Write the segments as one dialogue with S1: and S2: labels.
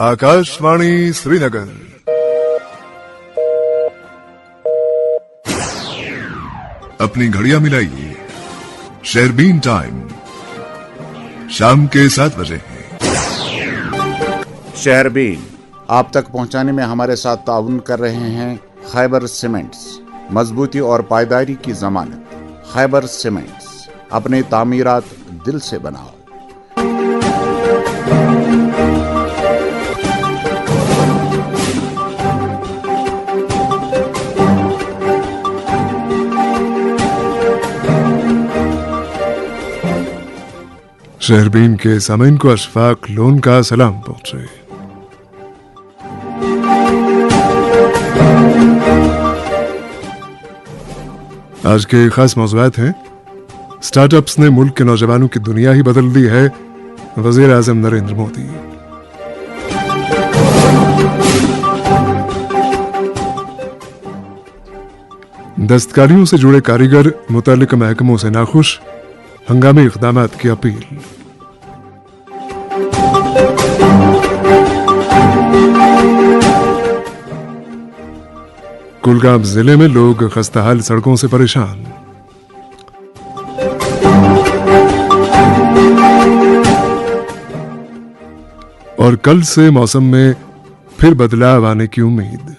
S1: आकाशवाणी श्रीनगर। अपनी घड़ियां मिलाइए, शेरबीन टाइम शाम के 7 बजे है।
S2: शेरबीन आप तक पहुंचाने में हमारे साथ ताउन कर रहे हैं खैबर सीमेंट्स, मजबूती और पायदारी की जमानत। खैबर सीमेंट्स, अपने तामीरात दिल से बनाओ।
S1: शेरबीन के सामीन को अशफाक लोन का सलाम पहुंचे। आज के खास मौज़ूआत हैं। स्टार्टअप्स ने मुल्क के नौजवानों की दुनिया ही बदल दी है, वज़ीर आज़म नरेंद्र मोदी। दस्तकारियों से जुड़े कारीगर मुतल्लिक़ महकमों से नाखुश, हंगामी इक़दामात की अपील। कुलगाम जिले में लोग खस्ताहाल सड़कों से परेशान। और कल से मौसम में फिर बदलाव आने की उम्मीद।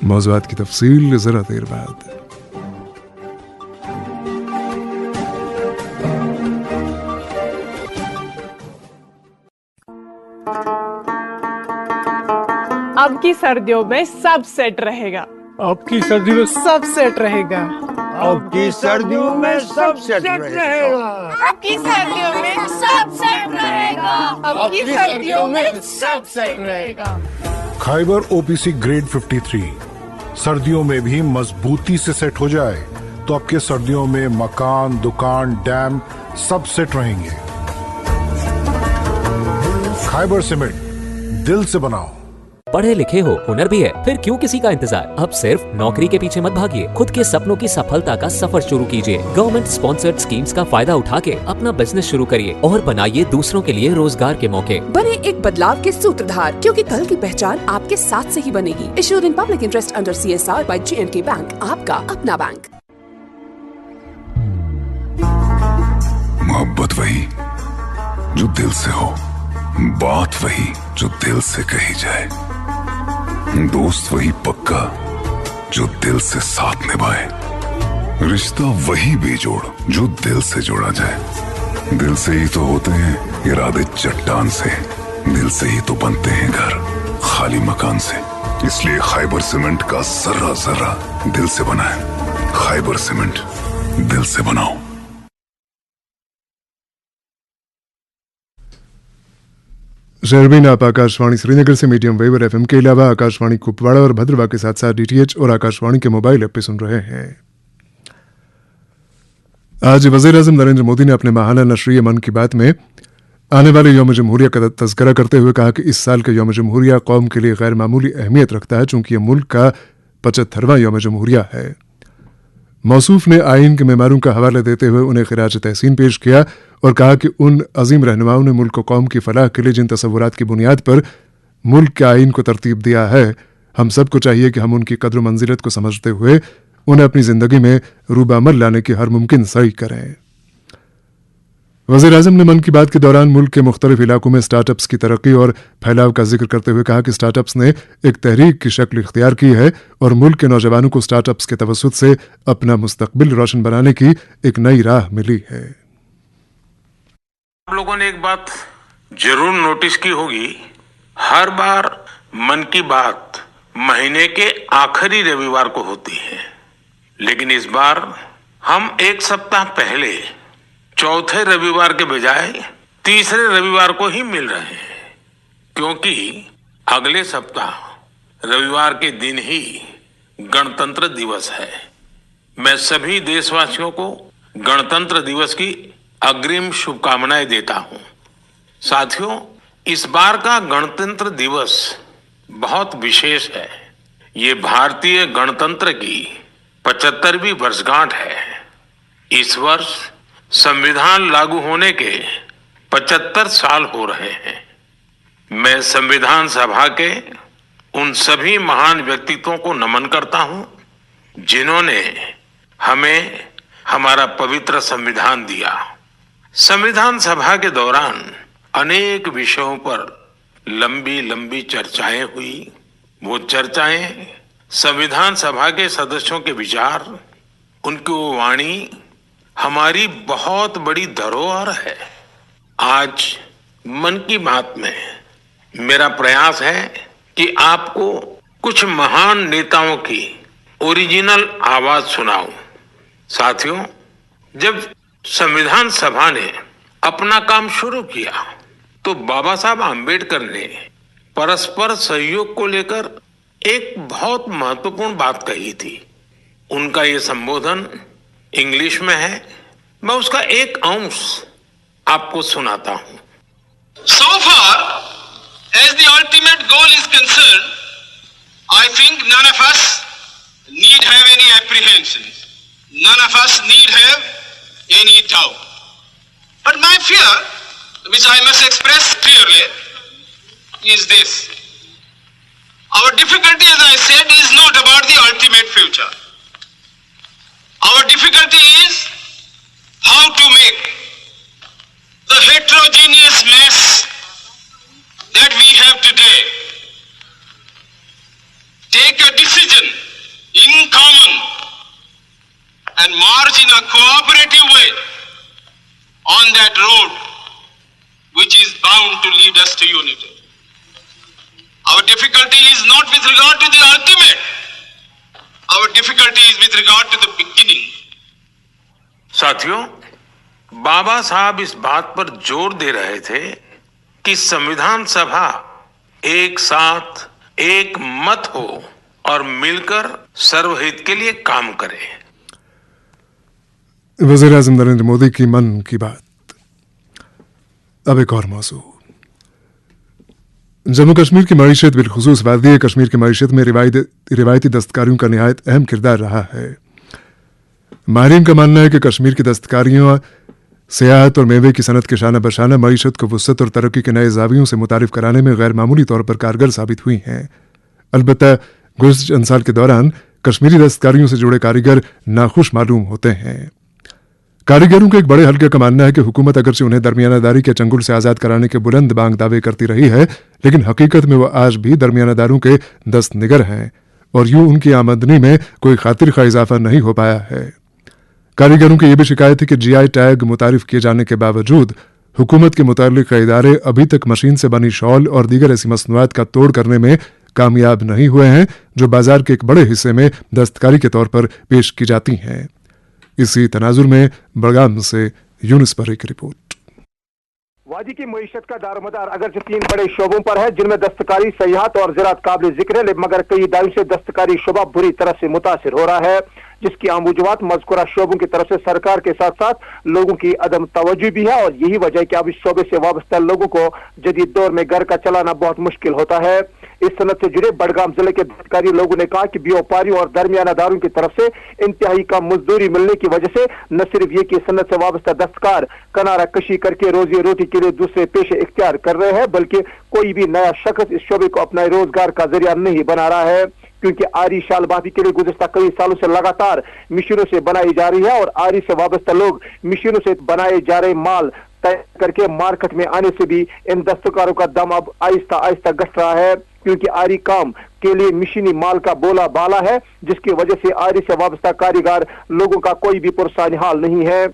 S1: मौज़ूआत की तफसील जरा देर बाद।
S3: अब की सर्दियों में सब सेट रहेगा।
S4: अब की सर्दियों में सब सेट रहेगा।
S5: अब की सर्दियों में सब सेट रहेगा।
S6: अब की सर्दियों में सब सेट रहेगा। अब की सर्दियों में सब सेट रहेगा।
S7: खैबर ओपीसी ग्रेड 53 सर्दियों में भी मजबूती से सेट हो जाए तो आपके सर्दियों में मकान, दुकान, डैम सब सेट रहेंगे। खैबर सीमेंट, दिल से बनाओ।
S8: पढ़े लिखे हो, हुनर भी है, फिर क्यों किसी का इंतजार? अब सिर्फ नौकरी के पीछे मत भागिए, खुद के सपनों की सफलता का सफर शुरू कीजिए। गवर्नमेंट स्पॉन्सर्ड स्कीम्स का फायदा उठा के अपना बिजनेस शुरू करिए और बनाइए दूसरों के लिए रोजगार के मौके।
S9: बने एक बदलाव के सूत्रधार, क्योंकि कल की पहचान आपके साथ से ही बनेगी। Issued in public interest under CSR by J&K bank, आपका अपना बैंक।
S10: मोहब्बत वही जो दिल से हो, बात वही जो दिल से कही जाए, दोस्त वही पक्का जो दिल से साथ निभाए, रिश्ता वही बेजोड़ जो दिल से जोड़ा जाए। दिल से ही तो होते हैं इरादे चट्टान से, दिल से ही तो बनते हैं घर खाली मकान से। इसलिए खैबर सीमेंट का जर्रा जर्रा दिल से बना है। खैबर सीमेंट, दिल से बनाओ।
S1: शेरबीन आप आकाशवाणी श्रीनगर से मीडियम वेव और FM के अलावा आकाशवाणी कुपवाड़ा और भद्रवा के साथ साथ DTH और आकाशवाणी के मोबाइल ऐप पे सुन रहे हैं। आज वज़ीर आज़म नरेंद्र मोदी ने अपने माहाना नशरिया मन की बात में आने वाले यौम जमहूरिया का तज़किरा करते हुए कहा कि इस साल का यौम जमहूरिया कौम के लिए गैर मामूली अहमियत रखता है, चूंकि यह मुल्क का 75वां यौम जमहूरिया है। मौसूफ ने आइन के मेमारों का हवाला देते हुए उन्हें खिराज तहसीन पेश किया और कहा कि उन अजीम रहनुमाओं ने मुल्क कौम की फलाह के लिए जिन तसव्वुरात की बुनियाद पर मुल्क के आइन को तरतीब दिया है, हम सबको चाहिए कि हम उनकी कद्र मंजिलत को समझते हुए उन्हें अपनी जिंदगी में रूबामल लाने की हर मुमकिन सही करें। वज़ीर आज़म ने मन की बात के दौरान मुल्क के मुख्तलिफ इलाकों में स्टार्टअप्स की तरक्की और फैलाव का जिक्र करते हुए कहा कि स्टार्टअप्स ने एक तहरीक की शक्ल इख्तियार की है और मुल्क के नौजवानों को स्टार्टअप्स के तवस्सुत से अपना मुस्तकबिल रोशन बनाने की एक नई राह मिली है।
S11: आप लोगों ने एक बात जरूर नोटिस की होगी, हर बार मन की बात महीने के आखिरी रविवार को होती है, लेकिन इस बार हम एक सप्ताह पहले चौथे रविवार के बजाय तीसरे रविवार को ही मिल रहे हैं, क्योंकि अगले सप्ताह रविवार के दिन ही गणतंत्र दिवस है। मैं सभी देशवासियों को गणतंत्र दिवस की अग्रिम शुभकामनाएं देता हूं। साथियों, इस बार का गणतंत्र दिवस बहुत विशेष है। ये भारतीय गणतंत्र की 75वीं वर्षगांठ है। इस वर्ष संविधान लागू होने के 75 साल हो रहे हैं। मैं संविधान सभा के उन सभी महान व्यक्तित्वों को नमन करता हूं जिन्होंने हमें हमारा पवित्र संविधान दिया। संविधान सभा के दौरान अनेक विषयों पर लंबी लंबी चर्चाएं हुई। वो चर्चाएं संविधान सभा के सदस्यों के विचार, उनकी वो वाणी हमारी बहुत बड़ी धरोहर है। आज मन की बात में मेरा प्रयास है कि आपको कुछ महान नेताओं की ओरिजिनल आवाज सुनाऊं। साथियों, जब संविधान सभा ने अपना काम शुरू किया तो बाबा साहब आम्बेडकर ने परस्पर सहयोग को लेकर एक बहुत महत्वपूर्ण बात कही थी। उनका ये संबोधन इंग्लिश में है, मैं उसका एक अंश आपको सुनाता हूं।
S12: So far as the ultimate goal is concerned, I think none of us need have any apprehensions. None of us need have any doubt. But my fear, which I must express clearly, is this. Our difficulty, as I said, is not about the ultimate future. Our difficulty is how to make the heterogeneous mess that we have today take a decision in common and march in a cooperative way on that road which is bound to lead us to unity. Our difficulty is not with regard to the ultimate. Our difficulty is with regard to the beginning.
S11: साथियों, बाबा साहब इस बात पर जोर दे रहे थे कि संविधान सभा एक साथ एक मत हो और मिलकर सर्वहित के लिए काम करे।
S1: वज़ीर आज़म नरेंद्र मोदी की मन की बात। अब एक और मौजू। जम्मू कश्मीर की मईशत बिलखुसूस वादी कश्मीर की मईशत में रिवायती दस्तकारियों का निहायत अहम किरदार रहा है। माहिरीन का मानना है कि कश्मीर की दस्तकारियों सियाहत और मेवे की सनत के शाना बशाना मईशत को वुसअत और तरक्की के नए जावियों से मुतारिफ कराने में गैर मामूली तौर पर कारगर साबित हुई हैं। अलबत्ता गुज़श्ता चंद साल के दौरान कश्मीरी दस्तकारियों से जुड़े कारीगर नाखुश मालूम होते हैं। कारीगरों के एक बड़े हल्के का मानना है कि हुकूमत अगरचे उन्हें दरमियानादारी के चंगुल से आज़ाद कराने के बुलंद बांग दावे करती रही है, लेकिन हकीकत में वह आज भी दरमियानादारों के दस्त निगर हैं और यूं उनकी आमदनी में कोई खातिर खा इजाफा नहीं हो पाया है। कारीगरों की यह भी शिकायत है कि जीआई टैग मुतारिफ किए जाने के बावजूद हुकूमत के मुताल्लिक इदारे अभी तक मशीन से बनी शॉल और दीगर ऐसी मसनूआत का तोड़ करने में कामयाब नहीं हुए हैं जो बाजार के एक बड़े हिस्से में दस्तकारी के तौर पर पेश की जाती हैं। इसी तनाजुर में बड़गाम से यूनुस पर एक रिपोर्ट।
S13: वादी की मईशत का दारोमदार अगरचे 3 बड़े शोबों पर है जिनमें दस्तकारी, सयाहत और ज़राअत काबिल जिक्र है, मगर कई दायों से दस्तकारी शोबा बुरी तरह से मुतासिर हो रहा है, जिसकी आम वजूहात मज़कूरा शोबों की तरफ से सरकार के साथ साथ लोगों की अदम तवज्जो भी है और यही वजह है कि अब इस शोबे से वाबस्ता लोगों को जदीद दौर में घर का चलाना बहुत मुश्किल होता है। इस सनत से जुड़े बड़गाम जिले के दस्तकारी लोगों ने कहा कि व्यापारियों और दरमियानादारों की तरफ से इंतहाई कम मजदूरी मिलने की वजह से न सिर्फ ये कि सनत से वाबस्ता दस्तकार कनारा कशी करके रोजी रोटी के लिए दूसरे पेशे इख्तियार कर रहे हैं, बल्कि कोई भी नया शख्स इस शोबे को अपना रोजगार का जरिया नहीं बना रहा है, क्योंकि आरी शालबाजी के लिए गुज़श्ता कई सालों से लगातार मशीनों से बनाई जा रही है और आरी से वाबस्ता लोग मशीनों से बनाए जा रहे माल तय करके मार्केट में आने से भी इन दस्तकारों का दम अब आहिस्ता आहिस्ता घट रहा है, क्योंकि आरी काम के लिए मशीनी माल का बोला बाला है, जिसकी वजह से आरी से वाबस्ता कारीगर लोगों का कोई भी पुरसानी हाल नहीं है।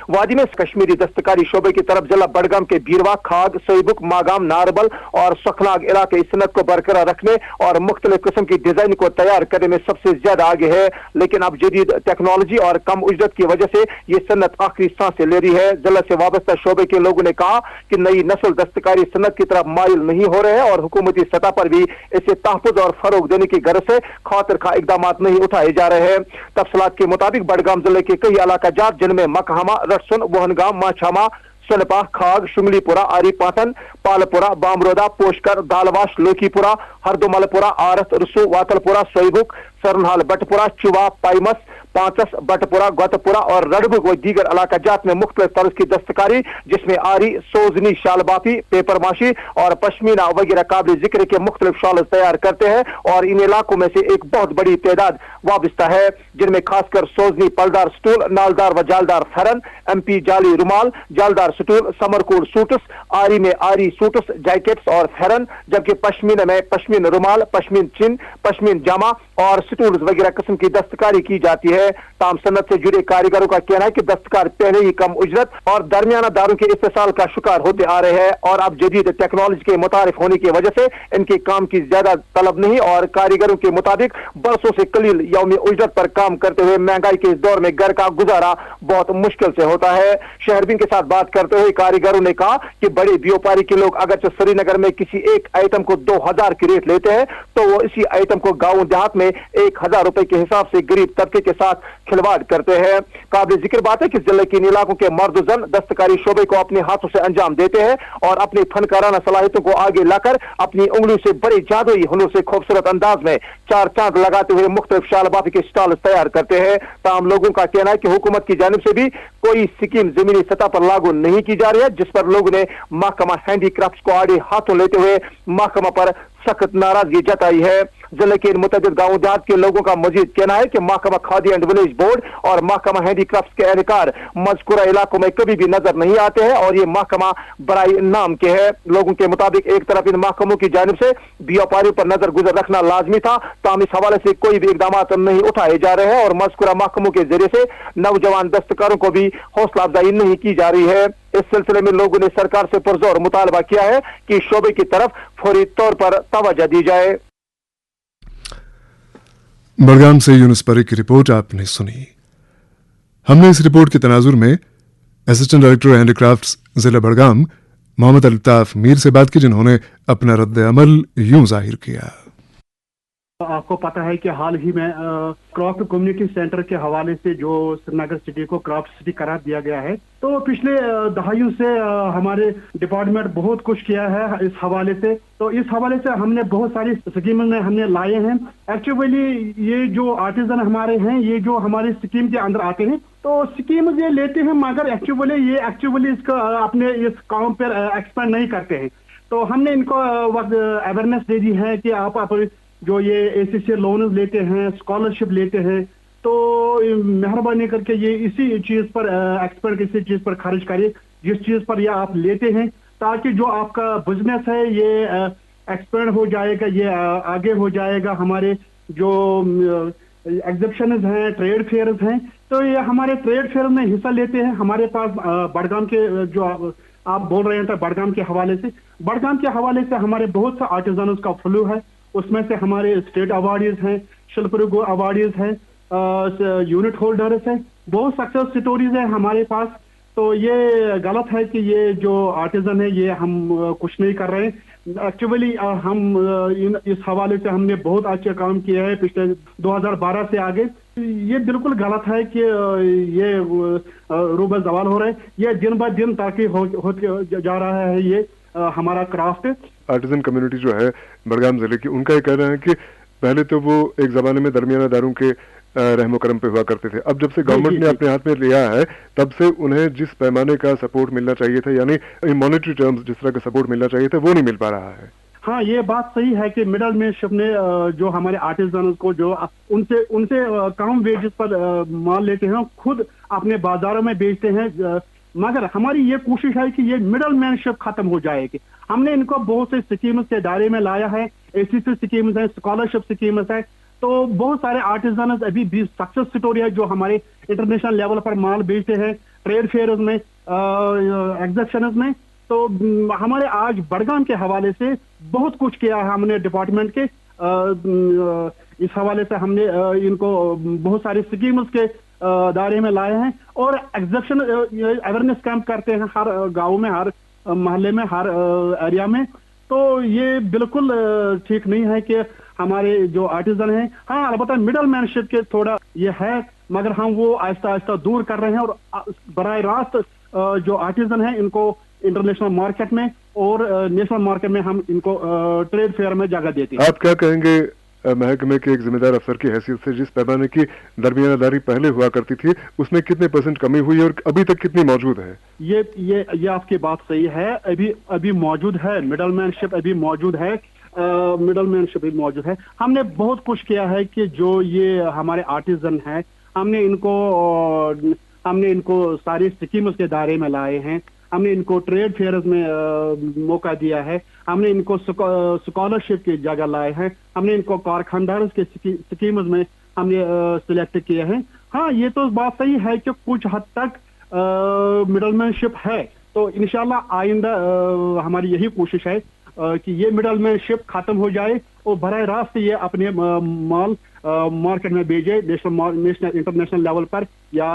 S13: वादी में कश्मीरी दस्तकारी शोबे की तरफ जिला बड़गाम के बीरवा, खाग, सोईबुक, मागाम, नारबल और सखनाग इलाके इस सनत को बरकरार रखने और मुख्तलिफ किस्म की डिजाइन को तैयार करने में सबसे ज्यादा आगे है, लेकिन अब जदीद टेक्नोलॉजी और कम उजरत की वजह से ये सनत आखिरी सांसें ले रही है। जिला से वाबस्ता शोबे के लोगों ने कहा कि नई नस्ल दस्तकारी सनत की तरफ माइल नहीं हो रहे हैं और हुकूमती सतह पर भी इसे तहफ़्फ़ुज़ और फरोग देने की गर्ज से खातिर खा इकदाम नहीं उठाए जा रहे हैं। तफसीलात के मुताबिक बड़गाम जिले के कई इलाका जात जिनमें मकहमा, रटसुन, वहनगाम, माछामा, सनपा, खाग, शुंगलीपुरा, आरीपाटन, पालपुरा, बामरोदा, पोशकर, दालवाश, लोकीपुरा, हरदोमलपुरा, आरस, रसू, वातलपुरा, सोईबुक, सरनहाल बटपुरा, चुवा, पाइमस, पांचस, बटपुरा, गौतपुरा और रडबुग व दीगर इलाका जात में मुख्तलिफ तर्ज की दस्तकारी जिसमें आरी, सोजनी, शालबाफी, पेपर माशी और पश्मीना वगैरह काबिल जिक्र के मुख्तलिफ शॉल तैयार करते हैं और इन इलाकों में से एक बहुत बड़ी तादाद वाबस्ता है, जिनमें खासकर सोजनी पलदार स्टूल, नालदार व जालदार फरन, MP जाली रुमाल, जालदार स्टूल, समरकोट सूट्स, आरी में आरी सूट्स, जैकेट्स और फरन, जबकि पश्मीना में पश्मीन रुमाल, पश्मीन चिन, पश्मीन जामा और स्टूल्स वगैरह किस्म की दस्तकारी की जाती है। ताम सनत से जुड़े कारीगरों का कहना है कि दस्तकार पहले ही कम उजरत और दरमियाना दारों के इस्तेसाल का शिकार होते आ रहे हैं और अब जदीद टेक्नोलॉजी के मुतारिफ होने की वजह से इनके काम की ज्यादा तलब नहीं और कारीगरों के मुताबिक बरसों से कलील यौमी उजरत पर काम करते हुए महंगाई के इस दौर में घर का गुजारा बहुत मुश्किल से होता है। शहरबीन के साथ बात करते हुए कारीगरों ने कहा कि बड़े व्यापारी के लोग अगर श्रीनगर में किसी एक आइटम को 2000 की रेट लेते हैं तो वो इसी आइटम को गाँव देहात में 1000 रुपए के हिसाब से गरीब तबके के साथ खिलवाड़ करते हैं। काबिल जिक्र बात है कि जिले के इन इलाकों के मर्द जन दस्तकारी शोबे को अपने हाथों से अंजाम देते हैं और अपनी फनकाराना सलाहियतों को आगे लाकर अपनी उंगलियों से बड़े जादुई हुनर से खूबसूरत अंदाज में चार चांद लगाते हुए मुख्तलिफ शालबाफी के स्टॉल तैयार करते हैं। तमाम लोगों का कहना है कि हुकूमत की जानिब से भी कोई स्कीम जमीनी सतह पर लागू नहीं की जा रही है, जिस पर लोगों ने महकमा हैंडीक्राफ्ट को आड़े हाथों लेते हुए महकमा पर सख्त नाराजगी जताई है। जिले के मुतअद्दिद गाँव देहात के लोगों का मजीद कहना है कि महकमा खादी एंड विलेज बोर्ड और महकमा हैंडीक्राफ्ट के एहलकार मज़कूरा इलाकों में कभी भी नजर नहीं आते हैं और ये महकमा बराई नाम के है। लोगों के मुताबिक एक तरफ इन महकमों की जानिब से व्यापारियों पर नजर गुजर रखना लाजमी था, ताम इस हवाले से कोई भी इकदाम नहीं उठाए जा रहे हैं और मज़कूरा महकमों के जरिए से नौजवान दस्तकारों को भी हौसला अफजाई नहीं की जा रही है। इस सिलसिले में लोगों ने सरकार से पुरजोर मुतालबा किया है कि शोबे की तरफ फौरी तौर पर तवज्जो दी जाए।
S1: बड़गाम से यूनुस परी की रिपोर्ट आपने सुनी। हमने इस रिपोर्ट के तनाजुर में असिस्टेंट डायरेक्टर हैंडीक्राफ्ट्स जिला बड़गाम मोहम्मद अल्ताफ मीर से बात की, जिन्होंने अपना रद्द अमल यूं जाहिर किया।
S14: आपको पता है कि हाल ही में क्रॉफ्ट कम्युनिटी सेंटर के हवाले से जो श्रीनगर सिटी को क्राफ्ट सिटी करार दिया गया है, तो पिछले दहाइयों से हमारे डिपार्टमेंट बहुत कुछ किया है इस हवाले से। तो इस हवाले से हमने बहुत सारी स्कीम में हमने लाए हैं। एक्चुअली ये जो आर्टिजन हमारे हैं, ये जो हमारे स्कीम के अंदर आते हैं तो स्कीम ये लेते हैं, मगर एक्चुअली इसका अपने इस काम पर एक्सपेंड नहीं करते हैं। तो हमने इनको अवेयरनेस दे दी है कि आप जो ये ACC लोन लेते हैं, स्कॉलरशिप लेते हैं, तो मेहरबानी करके ये इसी चीज पर एक्सपेंड किसी चीज पर खर्च करिए जिस चीज पर ये आप लेते हैं, ताकि जो आपका बिजनेस है ये एक्सपेंड हो जाएगा, ये आगे हो जाएगा। हमारे जो एग्जिबिशन हैं, ट्रेड फेयर्स हैं, तो ये हमारे ट्रेड फेयर में हिस्सा लेते हैं। हमारे पास बड़गाम के जो आप बोल रहे हैं बड़गाम के हवाले से हमारे बहुत से आर्टिजन का फ्लू है। उसमें से हमारे स्टेट अवार्डीज हैं, शिल्परुगो अवार्डीज हैं, यूनिट होल्डर्स हैं, बहुत सक्सेस स्टोरीज हैं हमारे पास। तो ये गलत है कि ये जो आर्टिजन है ये हम कुछ नहीं कर रहे हैं। एक्चुअली हम इस हवाले से हमने बहुत अच्छे काम किए हैं पिछले 2012 से आगे। ये बिल्कुल गलत है कि ये रूबल जवाल हो रहे हैं, ये दिन ब दिन ताकि होते जा रहा है ये हमारा क्राफ्ट।
S1: आर्टिजन कम्युनिटी जो है बड़गाम जिले की, उनका ये कहना है कि पहले तो वो एक जमाने में दरमियाना दारों के रहमो करम पे हुआ करते थे, अब जब से गवर्नमेंट ने अपने हाथ में लिया है तब से उन्हें जिस पैमाने का सपोर्ट मिलना चाहिए था, यानी मॉनेटरी टर्म्स जिस तरह का सपोर्ट मिलना चाहिए था, वो नहीं मिल पा रहा है।
S14: हाँ, ये बात सही है कि मिडल मैनशिप ने जो हमारे आर्टिजन को जो उनसे कम वेजेस पर माल लेते हैं, खुद अपने बाजारों में बेचते हैं, मगर हमारी ये कोशिश है कि ये मिडल मैनशिप खत्म हो जाएगी। हमने इनको बहुत से स्कीम्स के दायरे में लाया है, ACC स्कीम्स है, स्कॉलरशिप स्कीम्स है। तो बहुत सारे आर्टिजन अभी भी सक्सेस स्टोरी है जो हमारे इंटरनेशनल लेवल पर माल बेचते हैं, ट्रेड फेयर में, एग्जिबिशन में। तो हमारे आज बड़गाम के हवाले से बहुत कुछ किया है हमने डिपार्टमेंट के। इस हवाले से हमने इनको बहुत सारे स्कीम्स के दायरे में लाए हैं और एग्जिबिशन अवेयरनेस कैंप करते हैं हर गांव में, हर मोहल्ले में, हर एरिया में। तो ये बिल्कुल ठीक नहीं है कि हमारे जो आर्टिजन हैं, हाँ अलबत्ता मिडल मैनशिप के थोड़ा ये है, मगर हम वो आहिस्ता आहिस्ता दूर कर रहे हैं और बराह रास्त जो आर्टिजन हैं इनको इंटरनेशनल मार्केट में और नेशनल मार्केट में हम इनको ट्रेड फेयर में जगह देते हैं।
S1: आप क्या कहेंगे महकमे के एक जिम्मेदार अफसर की हैसियत से जिस पैमाने की दरमियानदारी पहले हुआ करती थी उसमें कितने % कमी हुई और अभी तक कितनी मौजूद है?
S14: ये आपकी बात सही है, अभी मौजूद है, मिडलमैनशिप अभी मौजूद है, मिडलमैनशिप भी मौजूद है। हमने बहुत कुछ किया है कि जो ये हमारे आर्टिजन हैं हमने इनको सारी स्कीम्स के दायरे में लाए हैं, हमने इनको ट्रेड फेयर्स में मौका दिया है, हमने इनको स्कॉलरशिप की जगह लाए हैं, हमने इनको कारखानदारों के स्कीम्स में हमने सिलेक्ट किए हैं। हाँ, ये तो बात सही है कि कुछ हद तक मिडलमैनशिप है, तो इंशाल्लाह आइंदा हमारी यही कोशिश है कि ये मिडलमैनशिप खत्म हो जाए और बराह रास्त ये अपने माल मार्केट में भेजे, नेशनल इंटरनेशनल लेवल पर या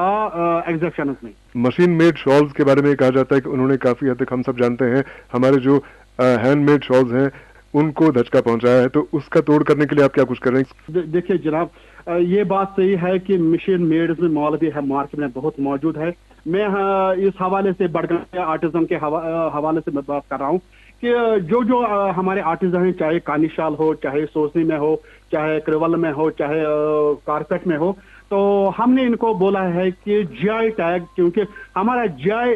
S14: एग्जीबिशंस में।
S1: मशीन मेड शॉल्स के बारे में कहा जाता है कि उन्होंने काफी हद तक, हम सब जानते हैं, हमारे जो हैंडमेड शॉल्स हैं उनको धचका पहुंचाया है, तो उसका तोड़ करने के लिए आप क्या कुछ कर रहे हैं?
S14: देखिए जनाब, ये बात सही है कि मशीन मेड में माल भी है मार्केट में बहुत मौजूद है। मैं इस हवाले से बड़गाम आर्टिजन के हवाले से मैं बात कर रहा हूँ कि जो हमारे आर्टिजन हैं, चाहे कानीशाल हो, चाहे सोसनी में हो, चाहे क्रिवल में हो, चाहे कारपेट में हो, तो हमने इनको बोला है कि जीआई टैग, क्योंकि हमारा जीआई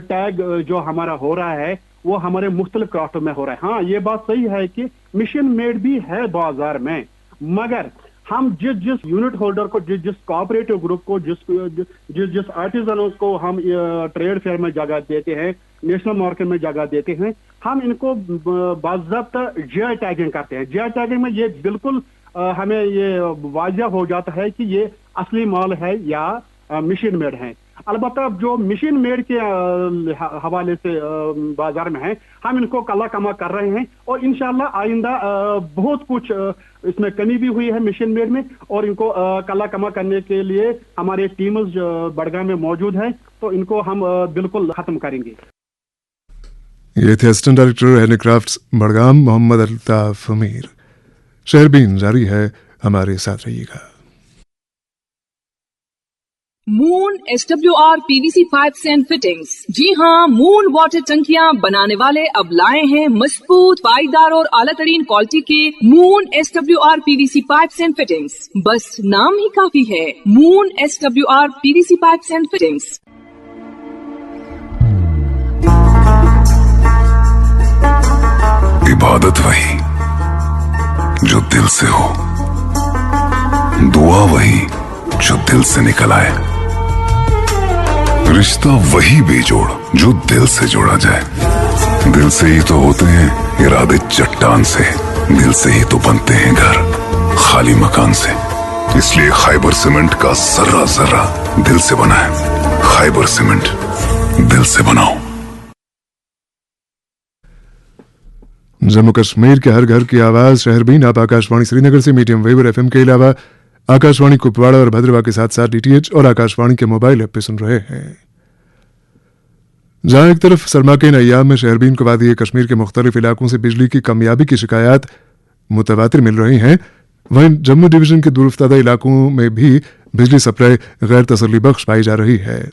S14: टैग जो हमारा हो रहा है वो हमारे मुख्तलिफ क्राफ्ट में हो रहा है। हाँ, ये बात सही है कि मिशन मेड भी है बाजार में, मगर हम जिस यूनिट होल्डर को, जिस कोऑपरेटिव ग्रुप को, जिस आर्टिजनों को हम ट्रेड फेयर में जगह देते हैं, नेशनल मार्केट में जगह देते हैं, हम इनको बाज़ाब्ता जीआई टैगिंग करते हैं। जीआई टैगिंग में ये बिल्कुल हमें ये वाज़िह हो जाता है कि ये असली माल है या मशीन मेड है। अलबत्ता जो मशीन मेड के हवाले से बाजार में है, हम इनको कला कमा कर रहे हैं और इंशाल्लाह आइंदा बहुत कुछ इसमें कमी भी हुई है मशीन मेड में, और इनको कला कमा करने के लिए हमारे टीम्स बड़गाम में मौजूद है, तो इनको हम बिल्कुल खत्म करेंगे।
S1: ये थे assistant director handicrafts Budgam Mohammad Altaf Amir. शहरबीन जारी है, हमारे साथ रहिएगा।
S15: Moon SWR PVC pipes and fittings. जी हाँ, मून वाटर टंकियां बनाने वाले अब लाए हैं मजबूत, पाईदार और आला तरीन क्वालिटी के moon SWR PVC pipes and fittings. बस नाम ही काफी है, moon SWR PVC pipes and fittings.
S10: इबादत वही जो दिल से हो, दुआ वही जो दिल से निकल आए, रिश्ता वही बेजोड़ जो दिल से जोड़ा जाए। दिल से ही तो होते हैं इरादे चट्टान से, दिल से ही तो बनते हैं घर खाली मकान से। इसलिए खैबर सीमेंट का जर्रा जर्रा दिल से बना है। खैबर सीमेंट, दिल से बनाओ।
S1: जम्मू कश्मीर के हर घर की आवाज शहरबीन आप आकाशवाणी श्रीनगर से मीडियम वेव और FM के अलावा आकाशवाणी कुपवाड़ा और भद्रवा के साथ साथ DTH और आकाशवाणी के मोबाइल ऐप पे सुन रहे हैं। जहां एक तरफ सरमा के इन अय्याम में शहरबीन को वादी कश्मीर के मुख्तलिफ इलाकों से बिजली की कमियाबी की शिकायत मुतवातिर मिल रही हैं, वहीं जम्मू डिवीजन के दूरफ्तादा इलाकों में भी बिजली सप्लाई गैर तसल्ली बख्श पाई जा रही है।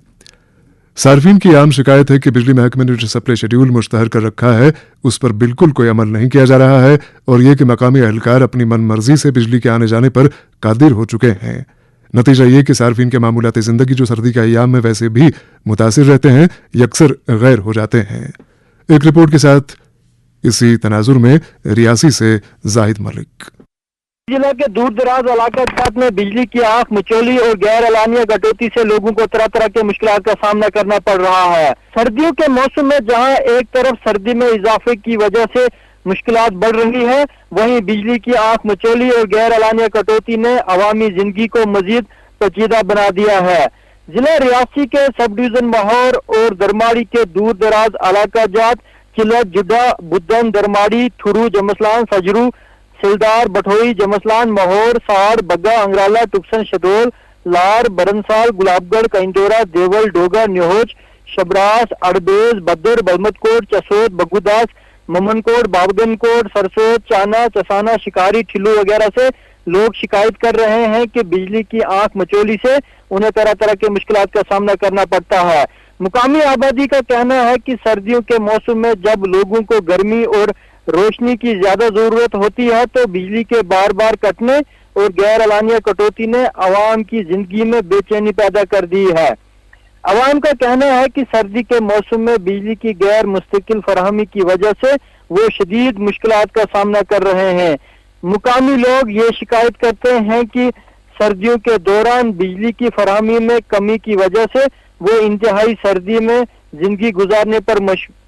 S1: सार्फिन की आम शिकायत है कि बिजली महकमे ने जो सप्लाई शेड्यूल मुश्तहर कर रखा है उस पर बिल्कुल कोई अमल नहीं किया जा रहा है, और यह कि मकामी अहलकार अपनी मन मर्जी से बिजली के आने जाने पर कादिर हो चुके हैं। नतीजा ये कि सार्फिन के मामूलात जिंदगी जो सर्दी के अय्याम में वैसे भी मुतासिर रहते हैं, यकसर गैर हो जाते हैं। एक रिपोर्ट के साथ इसी तनाजुर में रियासी से जाहिद मलिक।
S16: जिला के दूर दराज इलाके में बिजली की आंख मिचौली और गैर एलानिया कटौती से लोगों को तरह तरह के मुश्किलात का सामना करना पड़ रहा है। सर्दियों के मौसम में जहां एक तरफ सर्दी में इजाफे की वजह से मुश्किलात बढ़ रही है, वहीं बिजली की आंख मिचौली और गैर एलानिया कटौती ने अवामी जिंदगी को मजीद पेचीदा बना दिया है। जिला रियासी के सब डिवीजन माहौर और दरमाड़ी के दूर दराज इलाका जात चिलत, जुड्डा, बुद्धन, दरमाड़ी, थुरू, जमसलान, सजरू, सिलदार, बठोई, जमसलान, माहौर, साड़, बग्गा, अंगराला, टुक्सन, शदोल, लार, बरनसाल, गुलाबगढ़, कैंदोरा, देवल, डोगा, न्योज, शबरास, अड़बेज, बदर, बलमतकोट, चसोद, बगुदास, ममनकोट, बाबगनकोट, सरसोद, चाना, चसाना, शिकारी, ठिल्लू वगैरह से लोग शिकायत कर रहे हैं कि बिजली की आंख मचोली से उन्हें तरह तरह के मुश्किलात का सामना करना पड़ता है। मुकामी आबादी का कहना है कि सर्दियों के मौसम में जब लोगों को गर्मी और रोशनी की ज्यादा जरूरत होती है तो बिजली के बार बार कटने और गैर एलानिया कटौती ने आवाम की जिंदगी में बेचैनी पैदा कर दी है। आवाम का कहना है कि सर्दी के मौसम में बिजली की गैर मुस्तकिल फराहमी की वजह से वो शदीद मुश्किलात का सामना कर रहे हैं। मुकामी लोग ये शिकायत करते हैं कि सर्दियों के दौरान बिजली की फराहमी में कमी की वजह से वो इंतहाई सर्दी में जिंदगी गुजारने पर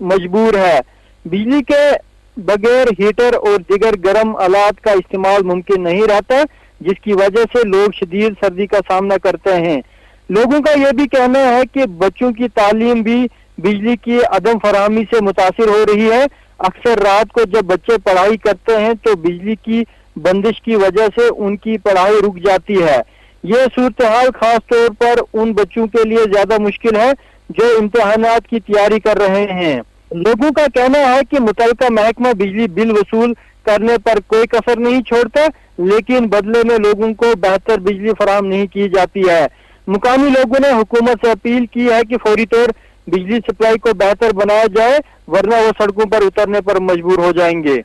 S16: मजबूर है। बिजली के बगैर हीटर और दिगर गर्म आलात का इस्तेमाल मुमकिन नहीं रहता, जिसकी वजह से लोग शदीद सर्दी का सामना करते हैं। लोगों का यह भी कहना है कि बच्चों की तालीम भी बिजली की अदम फराहमी से मुतासिर हो रही है। अक्सर रात को जब बच्चे पढ़ाई करते हैं तो बिजली की बंदिश की वजह से उनकी पढ़ाई रुक जाती है। ये सूरत हाल खास तौर पर उन बच्चों के लिए ज्यादा मुश्किल है जो इम्तिहानात की तैयारी कर रहे हैं। लोगों का कहना है कि मुतलका महकमा बिजली बिल वसूल करने पर कोई कसर नहीं छोड़ता, लेकिन बदले में लोगों को बेहतर बिजली फराहम नहीं की जाती है। मुकामी लोगों ने हुकूमत से अपील की है कि फौरी तौर बिजली सप्लाई को बेहतर बनाया जाए, वरना वो सड़कों पर उतरने पर मजबूर हो जाएंगे।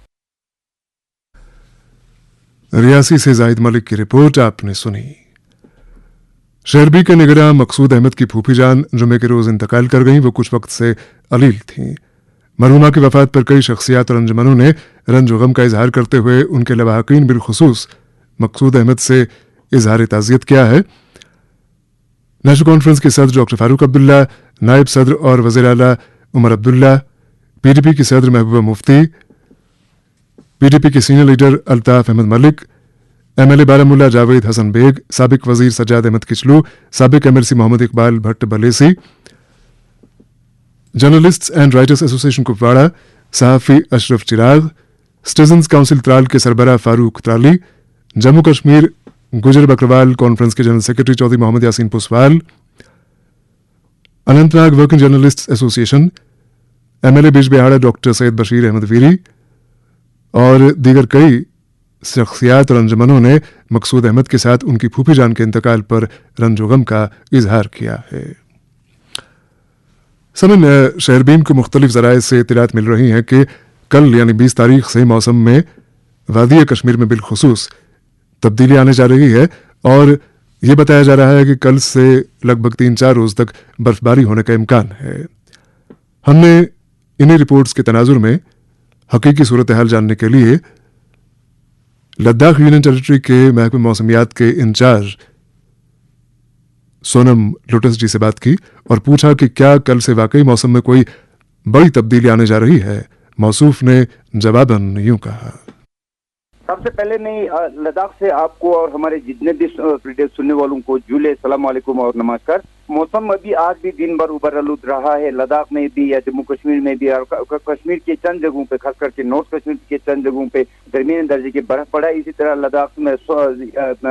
S1: रियासी से जाहिद मलिक की रिपोर्ट आपने सुनी। शेरबी के निगरां मकसूद अहमद की फूफी जान जुमे के रोज इंतकाल कर गईं। वो कुछ वक्त से अलील थीं। मरहुमा की वफात पर कई शख्सियात और अंजुमनों ने रंज गम का इजहार करते हुए उनके लवाहकीन बिलखुसूस मकसूद अहमद से इजहार ताज़ियत किया है। नेशनल कॉन्फ्रेंस के सदर डॉक्टर फारूक अब्दुल्ला, नायब सदर और वज़ीर आला उमर अब्दुल्ला, पीडीपी की सदर महबूबा मुफ्ती, पीडीपी के senior leader Altaf Ahmad Malik, MLA Baramulla Javed Hassan Beg, साबिक वजीर सज्जाद अहमद किचलू, साबिक MLC Mohammad Iqbal Bhat Balesi, journalists and writers association Kupwara, सहाफ़ी अशरफ चिराग, सिटीजन्स काउंसिल त्राल के सरबराह फारूक त्राली, जम्मू कश्मीर गुजर बकरवाल कॉन्फ्रेंस के general secretary Chaudhary Mohammad Yasin Puswal, Anantnag working journalists association, MLA Bijbehara doctor Syed Bashir Ahmad Veeri और दीगर कई शख्सियात और अंजुमनों ने मकसूद अहमद के साथ उनकी फूफी जान के इंतकाल पर रंजो गम का इजहार किया है। समन शहरबीन को मुख्तलिफ ज़राए से इत्तलात मिल रही हैं कि कल यानी 20 तारीख से मौसम में वादी कश्मीर में बिलखुसूस तब्दीली आने जा रही है और ये बताया जा रहा है कि कल से लगभग 3-4 रोज तक बर्फबारी होने का इम्कान है। हमने इन्हीं रिपोर्ट्स के तनाजुर में हकीकी सूरत हाल जानने के लिए लद्दाख यूनियन टेरिटरी के महकमे मौसमियात के इंचार्ज सोनम लोटस जी से बात की और पूछा कि क्या कल से वाकई मौसम में कोई बड़ी तब्दीली आने जा रही है। मौसूफ ने जवाबन यूं कहा।
S17: सबसे पहले मैं लद्दाख से आपको और हमारे जितने भी सुनने वालों को जुले सलाम वालेकुम और नमस्कार। मौसम अभी आज भी दिन भर उबर आलूद रहा है। लद्दाख में भी या जम्मू कश्मीर में भी और कश्मीर के चंद जगहों पे, खास करके नॉर्थ कश्मीर के चंद जगहों पे दरमियाने दर्जे की बर्फ पड़ा है। इसी तरह लद्दाख में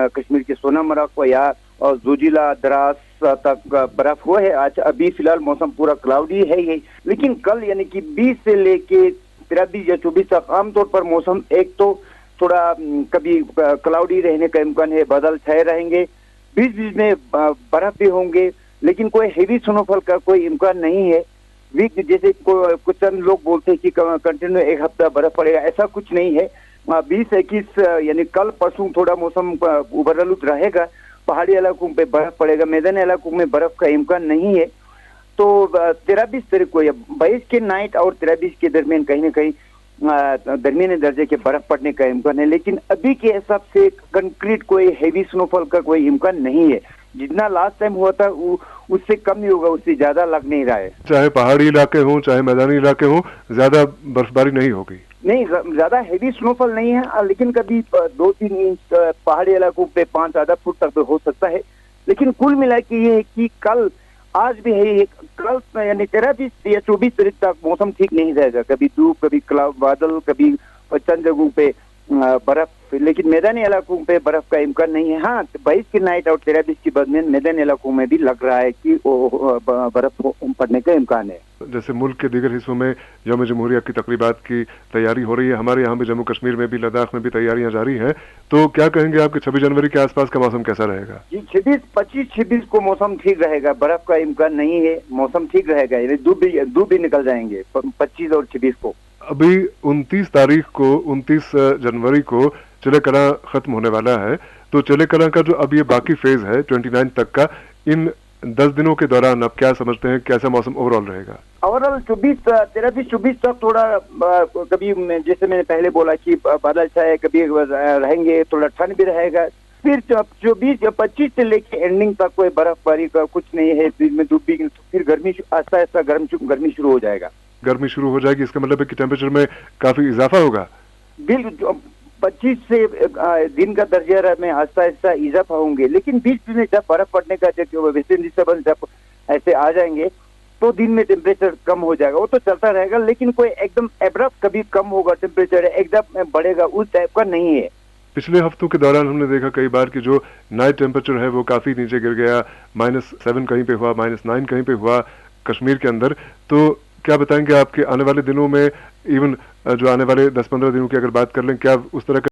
S17: कश्मीर के सोनामर्ग या और जोजिला द्रास तक बर्फ हुआ है। आज अभी फिलहाल मौसम पूरा क्लाउडी है ही, लेकिन कल यानी कि 20 से लेके 23 या 24 तक आमतौर पर मौसम एक तो थोड़ा कभी क्लाउडी रहने का इम्कान है, बादल छाए रहेंगे, बीच बीच में बर्फ भी होंगे, लेकिन कोई हेवी स्नोफॉल का कोई इम्कान नहीं है। वीक जैसे कुछ चंद लोग बोलते हैं कि कंटिन्यू एक हफ्ता बर्फ पड़ेगा, ऐसा कुछ नहीं है। 20-21 यानी कल परसों थोड़ा मौसम उबरआलूद रहेगा। पहाड़ी इलाकों पे बर्फ पड़ेगा, मैदानी इलाकों में बर्फ का इम्कान नहीं है। तो 23 तारीख को या 22 के नाइट और 23 के दरमियान कहीं ना कहीं दरमियाने दर्जे के बर्फ पड़ने का इम्कान है, लेकिन अभी के हिसाब से कंक्रीट कोई हेवी स्नोफॉल का कोई इम्कान नहीं है। जितना लास्ट टाइम हुआ था उससे कम ही होगा, उससे ज्यादा लग नहीं रहा है।
S1: चाहे पहाड़ी इलाके हों चाहे मैदानी इलाके हों, ज्यादा बर्फबारी नहीं होगी।
S17: नहीं, ज्यादा हेवी स्नोफॉल नहीं है, लेकिन कभी 2-3 इंच पहाड़ी इलाकों पे 5-8 फुट तक हो सकता है। लेकिन कुल मिला के ये है कि कल आज भी है, कल यानी 23 या 24 तारीख तक मौसम ठीक नहीं रहेगा। कभी धूप, कभी बादल, कभी चंद जगहों पे बर्फ, लेकिन मैदानी इलाकों पे बर्फ का इम्कान नहीं है। हाँ, 22 की नाइट और 23 की बाद में मैदानी इलाकों में भी लग रहा है कि बर्फ पड़ने का इम्कान है।
S1: जैसे मुल्क के दीगर हिस्सों में यौम जमहूरिया की तकरीबात की तैयारी हो रही है, हमारे यहाँ भी जम्मू कश्मीर में भी, लद्दाख में भी तैयारियां जारी हैं, तो क्या कहेंगे आपके 26 जनवरी के आसपास का मौसम कैसा रहेगा?
S17: जी, 25-26 को मौसम ठीक रहेगा, बर्फ का इम्कान नहीं है, मौसम ठीक रहेगा, यानी धूप भी निकल जाएंगे 25 और 26 को।
S1: अभी 29 जनवरी को चले कलां खत्म होने वाला है, तो चले कलां का जो अब ये बाकी फेज है 29 तक का, इन 10 दिनों के दौरान आप क्या समझते हैं कैसा मौसम ओवरऑल रहेगा?
S17: ओवरऑल 23 तक थोड़ा कभी जैसे मैंने पहले बोला कि बादल छाए कभी रहेंगे, थोड़ा ठंड भी रहेगा। फिर 25 से लेके एंडिंग तक कोई बर्फबारी का कुछ नहीं है, दिन में धूप भी, फिर गर्मी आहिस्ता आहिस्ता गर्मी शुरू हो जाएगा।
S1: गर्मी शुरू हो जाएगी, इसका मतलब है कि टेम्परेचर में काफी इजाफा होगा।
S17: बिल्कुल 25 से दिन का दर्जा में आहिस्ता आहिस्ता इजाफा होंगे, लेकिन बीच में जब बर्फ पड़ने का वेस्टर्न डिस्टर्बेंस जब ऐसे आ जाएंगे तो दिन में टेम्परेचर कम हो जाएगा। वो तो चलता रहेगा, लेकिन कोई एकदम एब्रप्ट कभी कम होगा टेम्परेचर एकदम बढ़ेगा उस टाइप का नहीं है।
S1: पिछले हफ्तों के दौरान हमने देखा कई बार कि जो नाइट टेम्परेचर है वो काफी नीचे गिर गया, -7 कहीं पे हुआ, -9 कहीं पे हुआ कश्मीर के अंदर। तो क्या बताएंगे आपके आने वाले दिनों में, इवन जो आने वाले 10-15 दिनों की अगर बात कर लें, क्या उस तरह का